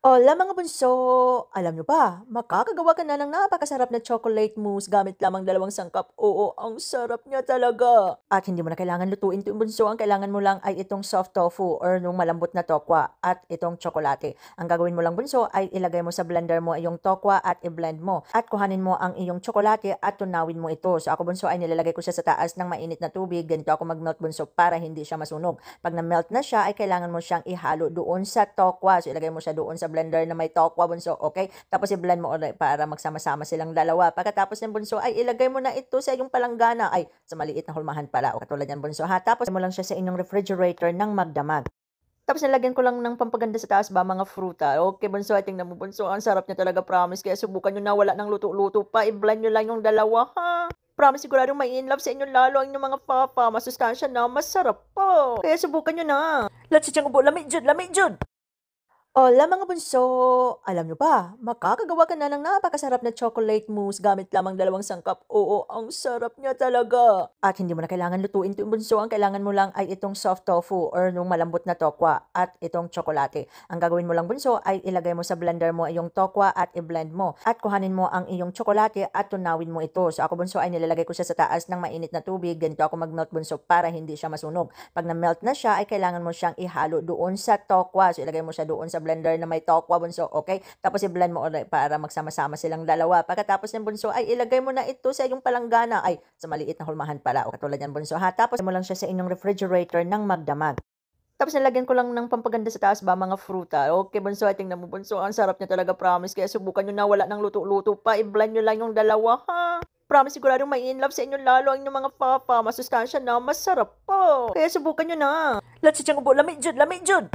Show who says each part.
Speaker 1: Hola mga bunso! Alam nyo ba, makakagawa ka na ng napakasarap na chocolate mousse gamit lamang 2 sangkap. Oo, ang sarap niya talaga! At hindi mo na kailangan lutuin ito bunso. Ang kailangan mo lang ay itong soft tofu or nung malambot na tokwa at itong tsokolate. Ang gagawin mo lang bunso ay ilagay mo sa blender mo yung tokwa at i-blend mo. At kuhanin mo ang iyong tsokolate at tunawin mo ito. So ako bunso ay nilalagay ko siya sa taas ng mainit na tubig. Ganito ako mag-melt bunso para hindi siya masunog. Pag na-melt na siya ay kailangan mo siyang ihalo doon sa tokwa. So ilagay mo siya doon sa blender na may tokwa bunso, okay? Tapos i-blend mo ulit para magsama-sama silang dalawa. Pagkatapos ng bunso ay ilagay mo na ito sa iyong palanggana, ay sa maliit na hulmahan pala, o katulad yan bunso ha. Tapos mo lang siya sa inyong refrigerator ng magdamag. Tapos nilagyan ko lang ng pampaganda sa taas ba, mga fruta. Okay, bunso, ay tingnan mo bunso, ang sarap niya talaga, promise. Kaya subukan nyo na, wala ng luto-luto pa. I-blend nyo lang yung dalawa, ha? Promise, siguradong may in love sa inyo lalo ang inyong mga papa. Masustansya na, masarap po. Kaya subukan nyo na. Let's si Tiyan Ubo, lamig jud, lamig jud! Hola mga bunso! Alam nyo ba, makakagawa ka na ng napakasarap na chocolate mousse gamit lamang 2 sangkap. Oo, ang sarap niya talaga! At hindi mo na kailangan lutuin ito bunso. Ang kailangan mo lang ay itong soft tofu or nung malambot na tokwa at itong tsokolate. Ang gagawin mo lang bunso ay ilagay mo sa blender mo yung tokwa at i-blend mo. At kuhanin mo ang iyong tsokolate at tunawin mo ito. So ako bunso ay nilalagay ko siya sa taas ng mainit na tubig. Ganito ako mag-melt bunso para hindi siya masunog. Pag na-melt na siya ay kailangan mo siyang ihalo doon sa tokwa. So ilagay mo siya doon sa blender na may tokwa bunso, okay? Tapos i-blend mo ulit para magsama-sama silang dalawa. Pagkatapos ng bunso ay ilagay mo na ito sa iyong palanggana, ay sa maliit na hulmahan pala, o katulad yan bunso ha. Tapos mo lang siya sa inyong refrigerator ng magdamag. Tapos nilagyan ko lang ng pampaganda sa taas ba, mga fruta. Okay bunso, ay tingnan mo bunso, ang sarap niya talaga, promise. Kaya subukan nyo na, wala ng luto-luto pa. I-blend nyo lang yung dalawa, ha? Promise, siguradong may in love sa inyo lalo ang inyong mga papa. Masustansya na, masarap po. Kaya subukan nyo na. Let's si Tiyan Ubo, lamig jud, lamig jud!